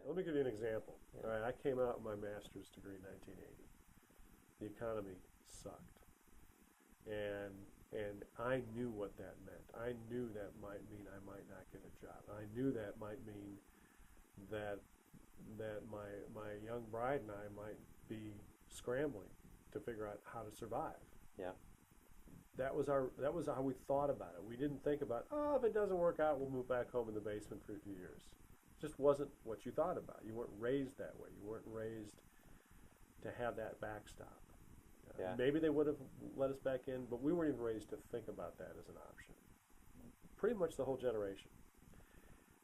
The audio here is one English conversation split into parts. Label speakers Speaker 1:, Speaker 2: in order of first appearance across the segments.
Speaker 1: Let me give you an example. All right, I came out with my master's degree in 1980. The economy sucked, and I knew what that meant. I knew that might mean I might not get a job. I knew that might mean that my young bride and I might be scrambling to figure out how to survive.
Speaker 2: Yeah.
Speaker 1: That was how we thought about it. We didn't think about, oh, if it doesn't work out, we'll move back home in the basement for a few years. It just wasn't what you thought about. You weren't raised that way. You weren't raised to have that backstop.
Speaker 2: Yeah.
Speaker 1: Maybe they would have let us back in, but we weren't even raised to think about that as an option. Pretty much the whole generation.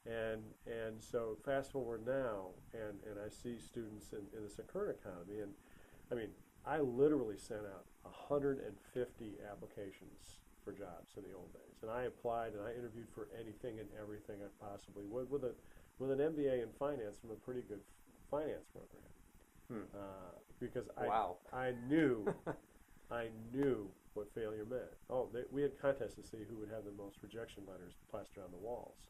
Speaker 1: And so fast forward now, and I see students in this current economy, and I mean, I literally sent out 150 applications for jobs in the old days, and I applied and I interviewed for anything and everything I possibly would with an MBA in finance from a pretty good finance program. Because
Speaker 2: Wow.
Speaker 1: I knew I knew what failure meant. We had contests to see who would have the most rejection letters plastered on the walls.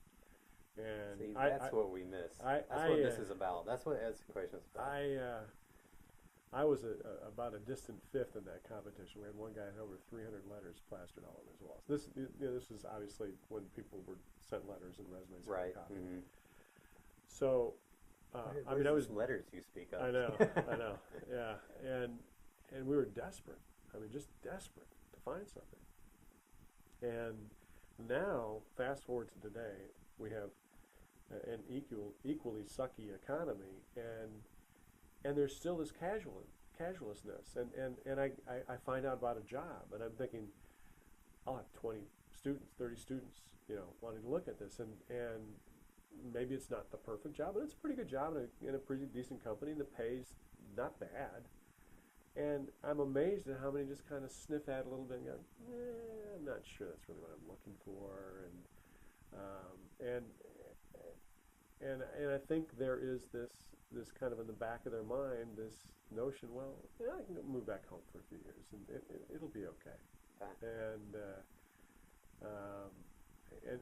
Speaker 1: And
Speaker 2: See, that's what we miss. That's what this is about. That's what education is about.
Speaker 1: I was about a distant fifth in that competition. We had one guy who had over 300 letters plastered all over his walls. This is obviously when people were sent letters and resumes.
Speaker 2: Right.
Speaker 1: Mm-hmm. So,
Speaker 2: I mean, those letters you speak of.
Speaker 1: I know, yeah, and we were desperate. I mean, just desperate to find something. And now, fast forward to today, we have an equally sucky economy, and there's still this casualness, and I find out about a job, and I'm thinking, I'll have 20 students, 30 students, wanting to look at this, and maybe it's not the perfect job, but it's a pretty good job in a pretty decent company, and the pay's not bad. And I'm amazed at how many just kind of sniff at it a little bit and go, I'm not sure that's really what I'm looking for, and I think there is this kind of in the back of their mind, this notion, well, I can move back home for a few years, and it'll be okay.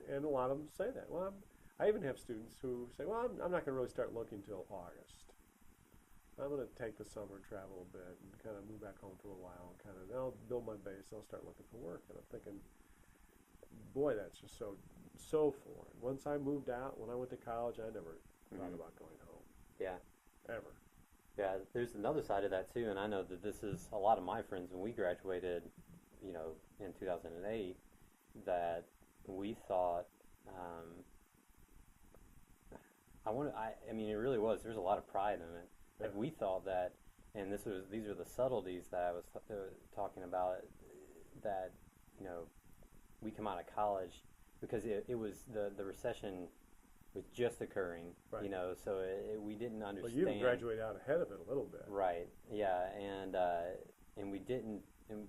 Speaker 1: And a lot of them say that. Well, I even have students who say, well, I'm not going to really start looking until August. I'm going to take the summer and travel a bit and kind of move back home for a while and I'll build my base. I'll start looking for work. And I'm thinking, boy, that's just so foreign. Once I moved out, when I went to college, I never thought about going home.
Speaker 2: Yeah.
Speaker 1: Ever.
Speaker 2: Yeah, there's another side of that too, and I know that this is a lot of my friends when we graduated, in 2008, that we thought, I mean, it really was. There's a lot of pride in it.
Speaker 1: Yeah.
Speaker 2: Like we thought that, and these are the subtleties that I was talking about. That we come out of college because it was the recession was just occurring.
Speaker 1: Right.
Speaker 2: So we didn't understand.
Speaker 1: Well, you graduated out ahead of it a little bit.
Speaker 2: Right. Yeah, and we didn't. And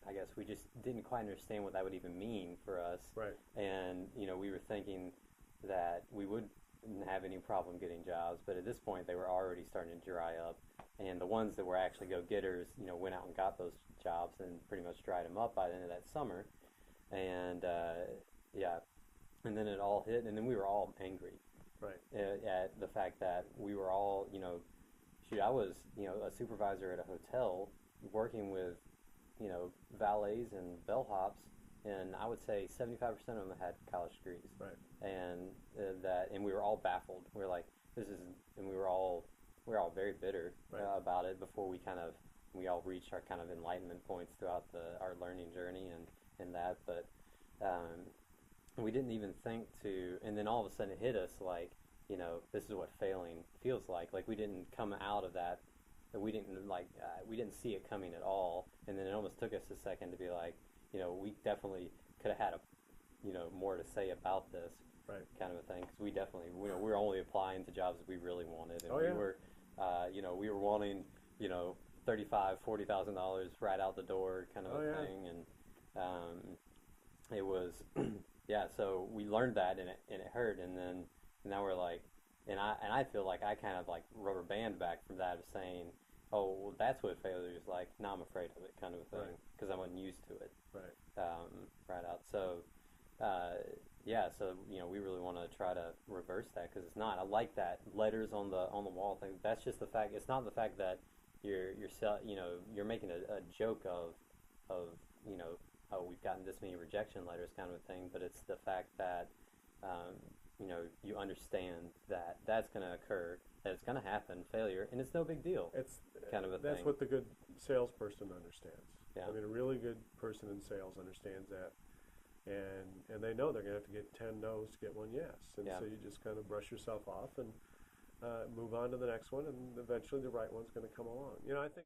Speaker 2: I guess we just didn't quite understand what that would even mean for us.
Speaker 1: Right.
Speaker 2: And we were thinking that we wouldn't have any problem getting jobs, but at this point they were already starting to dry up, and the ones that were actually go-getters, went out and got those jobs and pretty much dried them up by the end of that summer, and and then it all hit, and then we were all angry,
Speaker 1: right,
Speaker 2: at the fact that we were all, I was, a supervisor at a hotel working with, valets and bellhops. And I would say 75% of them had college degrees.
Speaker 1: Right.
Speaker 2: And and we were all baffled. We were like, and we were all very bitter about it before we all reached our kind of enlightenment points throughout our learning journey and that. But we didn't even think to, and then all of a sudden it hit us like, this is what failing feels like. Like we didn't come out of that. We didn't see it coming at all. And then it almost took us a second to be like, we definitely could have had more to say about this,
Speaker 1: right,
Speaker 2: kind of a thing. Because we definitely, we were only applying to jobs that we really wanted, and we were wanting, $35,000-$40,000 right out the door, kind of a thing, and it was, So we learned that, and it hurt, and then now we're like, and I feel like I kind of like rubber band back from that of saying, oh, well, that's what failure is like. Now I'm afraid of it, kind of a thing, because I wasn't used to it.
Speaker 1: Right.
Speaker 2: Right out. So, Yeah, so we really want to try to reverse that because it's not. I like that letters on the wall thing. That's just the fact. It's not the fact that you're making a joke of oh, we've gotten this many rejection letters kind of a thing, but it's the fact that you understand that that's going to occur, that it's going to happen, failure, and it's no big deal.
Speaker 1: It's
Speaker 2: kind of a
Speaker 1: that's
Speaker 2: thing.
Speaker 1: what the good salesperson understands.
Speaker 2: Yeah.
Speaker 1: I mean, a really good person in sales understands that, and they know they're going to have to get 10 no's to get one yes, and
Speaker 2: Yeah.
Speaker 1: so you just kind of brush yourself off and move on to the next one, and eventually the right one's going to come along. I think.